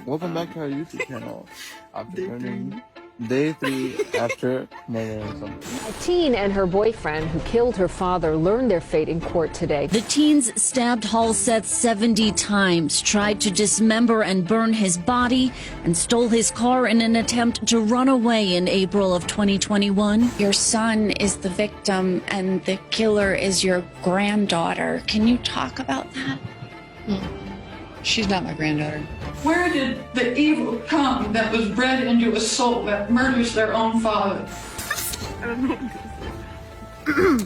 Welcome back to our YouTube channel. After turning day 3 after murdering somebody. A teen and her boyfriend who killed her father learned their fate in court today. The teens stabbed Halseth 70 times, tried to dismember and burn his body, and stole his car in an attempt to run away in April of 2021. Your son is the victim and the killer is your granddaughter. Can you talk about that? She's not my granddaughter. Where did the evil come that was bred into a soul that murders their own father?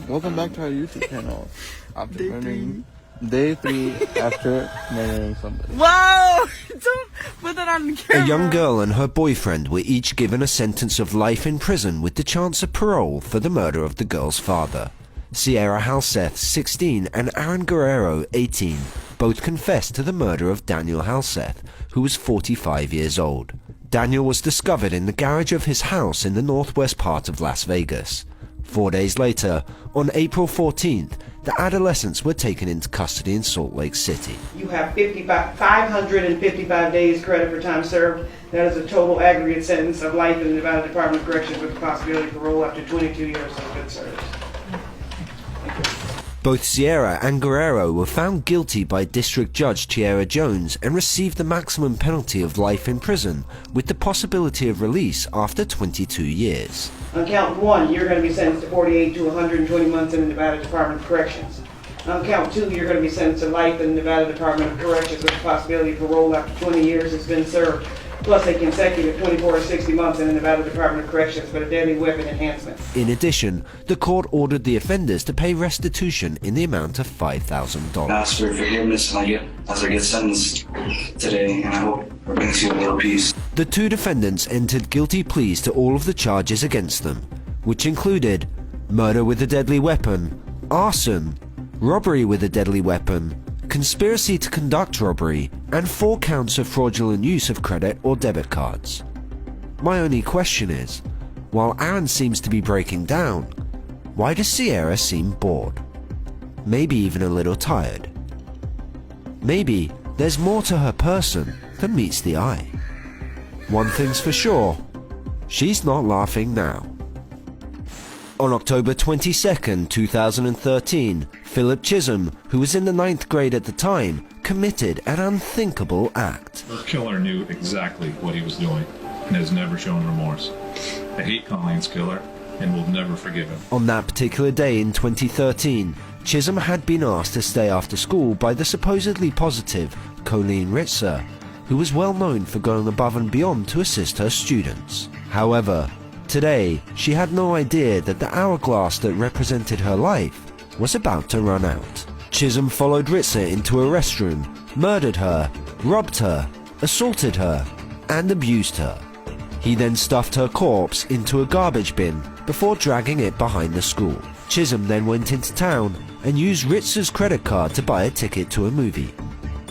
Welcome back to our YouTube channel. After turning day 3 after murdering somebody. Whoa! Don't put that on camera. A young girl and her boyfriend were each given a sentence of life in prison with the chance of parole for the murder of the girl's father. Sierra Halseth, 16, and Aaron Guerrero, 18, both confessed to the murder of Daniel Halseth, who was 45 years old. Daniel was discovered in the garage of his house in the northwest part of Las Vegas. 4 days later, on April 14th, the adolescents were taken into custody in Salt Lake City. You have 555 days credit for time served. That is a total aggregate sentence of life in the Nevada Department of Corrections with the possibility of parole up to 22 years of good service. Both Sierra and Guerrero were found guilty by District Judge Tiara Jones and received the maximum penalty of life in prison, with the possibility of release after 22 years. On count 1, you're going to be sentenced to 48 to 120 months in the Nevada Department of Corrections. On count 2, you're going to be sentenced to life in the Nevada Department of Corrections with the possibility of parole after 20 years has been served, plus a consecutive 24 or 60 months in the Nevada Department of Corrections for a deadly weapon enhancement. In addition, the court ordered the offenders to pay restitution in the amount of $5,000. Ask for forgiveness as I get sentenced today, and I hope it brings you a little peace. The two defendants entered guilty pleas to all of the charges against them, which included murder with a deadly weapon, arson, robbery with a deadly weapon, conspiracy to conduct robbery, and 4 counts of fraudulent use of credit or debit cards. My only question is, while Aaron seems to be breaking down, why does Sierra seem bored? Maybe even a little tired. Maybe there's more to her person than meets the eye. One thing's for sure, she's not laughing now. On October 22nd, 2013, Philip Chisholm, who was in the 9th grade at the time, committed an unthinkable act. The killer knew exactly what he was doing and has never shown remorse. I hate Colleen's killer and will never forgive him. On that particular day in 2013, Chisholm had been asked to stay after school by the supposedly positive Colleen Ritzer, who was well known for going above and beyond to assist her students. However, today, she had no idea that the hourglass that represented her life was about to run out. Chisholm followed Ritzer into a restroom, murdered her, robbed her, assaulted her, and abused her. He then stuffed her corpse into a garbage bin before dragging it behind the school. Chisholm then went into town and used Ritzer's credit card to buy a ticket to a movie.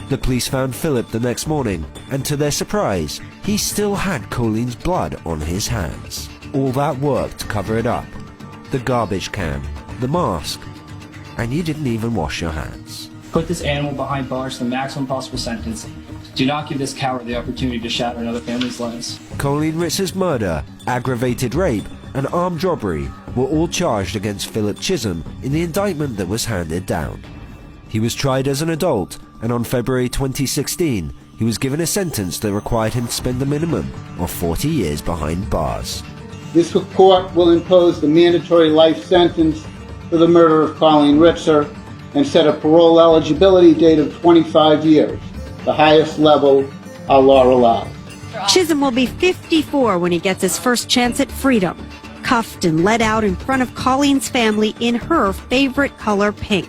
The police found Philip the next morning, and to their surprise, he still had Colleen's blood on his hands. All that work to cover it up. The garbage can, the mask, and you didn't even wash your hands. Put this animal behind bars for the maximum possible sentence. Do not give this coward the opportunity to shatter another family's lives. Colleen Ritzer's murder, aggravated rape, and armed robbery were all charged against Philip Chisholm in the indictment that was handed down. He was tried as an adult, and on February 2016, he was given a sentence that required him to spend a minimum of 40 years behind bars. This court will impose the mandatory life sentence for the murder of Colleen Ritzer and set a parole eligibility date of 25 years, the highest level our law allows. Chisholm will be 54 when he gets his first chance at freedom, cuffed and led out in front of Colleen's family in her favorite color, pink.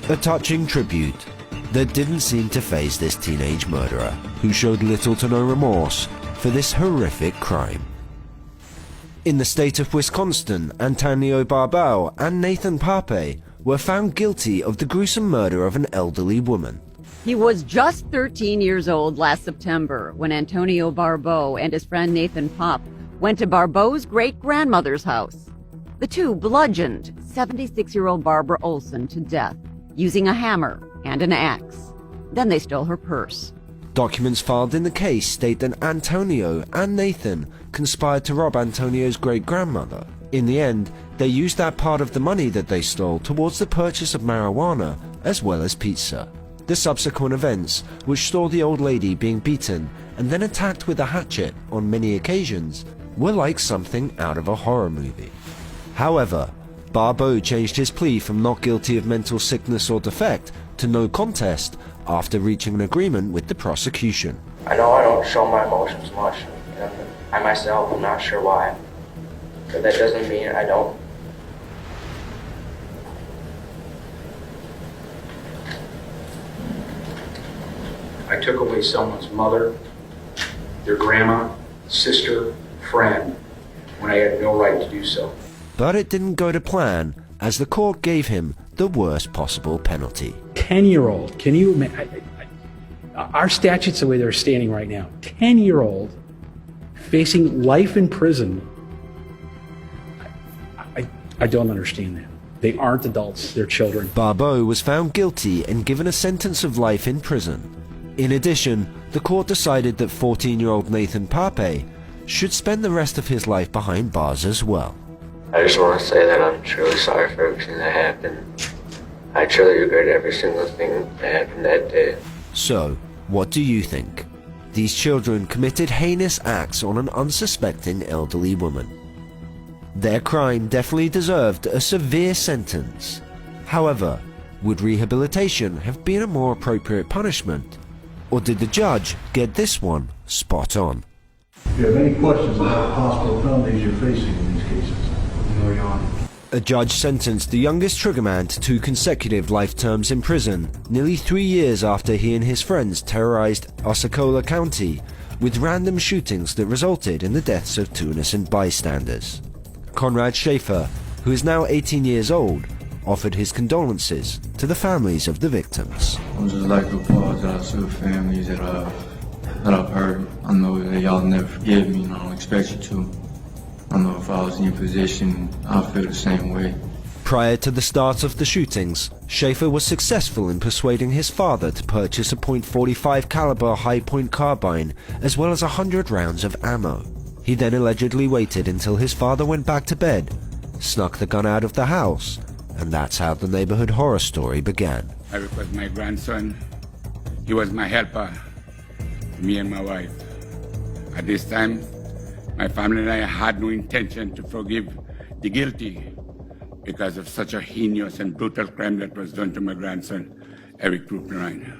A touching tribute that didn't seem to faze this teenage murderer, who showed little to no remorse for this horrific crime. In the state of Wisconsin, Antonio Barbao and Nathan Pape were found guilty of the gruesome murder of an elderly woman. He was just 13 years old last September when Antonio Barbeau and his friend Nathan Pop went to Barbeau's great-grandmother's house. The two bludgeoned 76-year-old Barbara Olson to death using a hammer and an axe. Then they stole her purse. Documents filed in the case state that Antonio and Nathan conspired to rob Antonio's great-grandmother. In the end, they used that part of the money that they stole towards the purchase of marijuana as well as pizza. The subsequent events, which saw the old lady being beaten and then attacked with a hatchet on many occasions, were like something out of a horror movie. However, Barbeau changed his plea from not guilty of mental sickness or defect to no contest after reaching an agreement with the prosecution. I know I don't show my emotions much, and I myself am not sure why, but that doesn't mean I don't. I took away someone's mother, their grandma, sister, friend, when I had no right to do so. But it didn't go to plan, as the court gave him the worst possible penalty. 10-year-old, can you imagine? Our statutes the way they're standing right now, 10-year-old facing life in prison. I don't understand that. They aren't adults, they're children. Barbeau was found guilty and given a sentence of life in prison. In addition, the court decided that 14-year-old Nathan Pape should spend the rest of his life behind bars as well. I just want to say that I'm truly sorry for everything that happened. I truly regret every single thing that happened that day. So, what do you think? These children committed heinous acts on an unsuspecting elderly woman. Their crime definitely deserved a severe sentence. However, would rehabilitation have been a more appropriate punishment? Or did the judge get this one spot on? Do you have any questions about the possible penalties you're facing in these cases? No, Your Honor. A judge sentenced the youngest triggerman to 2 consecutive life terms in prison, nearly 3 years after he and his friends terrorized Osceola County with random shootings that resulted in the deaths of 2 innocent bystanders. Conrad Schaefer, who is now 18 years old, offered his condolences to the families of the victims. I would just like to apologize to the families that I've hurt. I know that y'all never forgive me, and I don't expect you to. I know if I was in your position, I'd feel the same way. Prior to the start of the shootings, Schaefer was successful in persuading his father to purchase a .45 caliber high-point carbine as well as 100 rounds of ammo. He then allegedly waited until his father went back to bed, snuck the gun out of the house, and that's how the neighborhood horror story began. I was my grandson. He was my helper, me and my wife. At this time, my family and I had no intention to forgive the guilty because of such a heinous and brutal crime that was done to my grandson, Eric Rupnerine.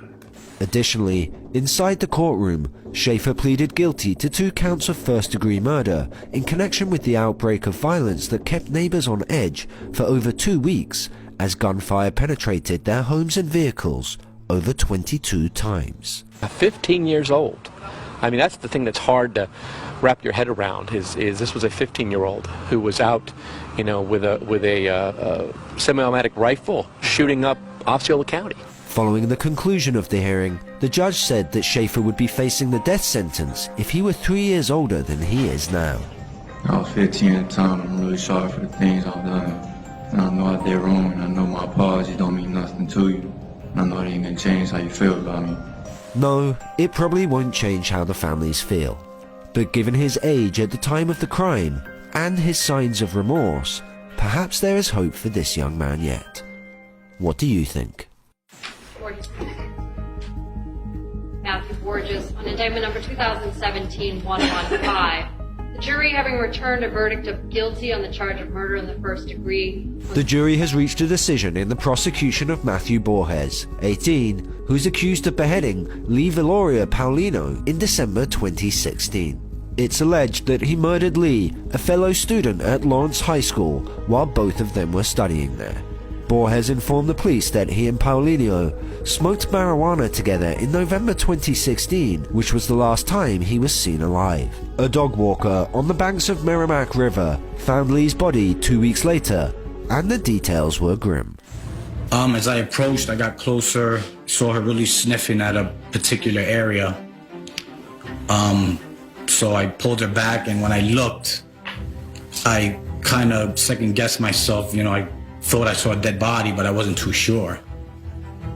Additionally, inside the courtroom, Schaefer pleaded guilty to 2 counts of first-degree murder in connection with the outbreak of violence that kept neighbors on edge for over 2 weeks as gunfire penetrated their homes and vehicles over 22 times. 15 years old. I mean, that's the thing that's hard to wrap your head around. Is this was a 15-year-old who was out, you know, with a semi-automatic rifle shooting up Osceola County. Following the conclusion of the hearing, the judge said that Schaefer would be facing the death sentence if he were 3 years older than he is now. I was 15 at the time. I'm really sorry for the things I've done. And I know I did wrong, and I know my apologies don't mean nothing to you. And I know it ain't gonna change how you feel about me. No, it probably won't change how the families feel. But given his age at the time of the crime, and his signs of remorse, perhaps there is hope for this young man yet. What do you think? Matthew Borges, on indictment number 2017-115. The jury, having returned a verdict of guilty on the charge of murder in the first degree. The jury has reached a decision in the prosecution of Matthew Borges, 18, who's accused of beheading Lee Valoria Paulino in December 2016. It's alleged that he murdered Lee, a fellow student at Lawrence High School, while both of them were studying there. Borges informed the police that he and Paulino smoked marijuana together in November 2016, which was the last time he was seen alive. A dog walker on the banks of Merrimack River found Lee's body 2 weeks later, and the details were grim. As I approached, I got closer, saw her really sniffing at a particular area. So I pulled her back, and when I looked, I kind of second-guessed myself. You know, I thought I saw a dead body, but I wasn't too sure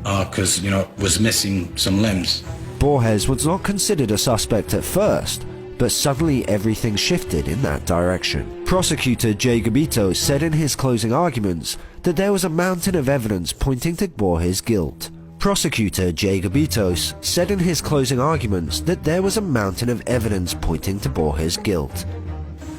because, you know, it was missing some limbs. Borges was not considered a suspect at first, but suddenly everything shifted in that direction. Prosecutor Jay Gabito said in his closing arguments that there was a mountain of evidence pointing to Borges' guilt. Prosecutor Jay Gabitos said in his closing arguments that there was a mountain of evidence pointing to Borges' guilt.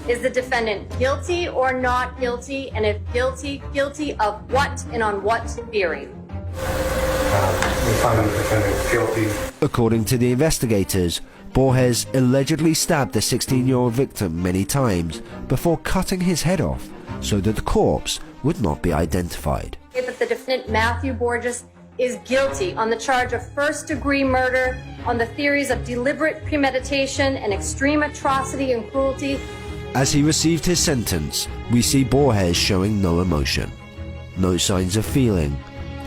Is the defendant guilty or not guilty? And if guilty, guilty of what and on what theory? We find the defendant guilty. According to the investigators, Borges allegedly stabbed the 16-year-old victim many times before cutting his head off so that the corpse would not be identified. That the defendant, Matthew Borges, is guilty on the charge of first-degree murder on the theories of deliberate premeditation and extreme atrocity and cruelty. As he received his sentence, we see Borges showing no emotion, no signs of feeling,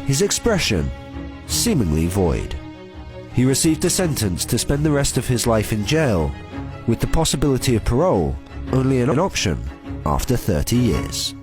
his expression seemingly void. He received a sentence to spend the rest of his life in jail, with the possibility of parole only an option after 30 years.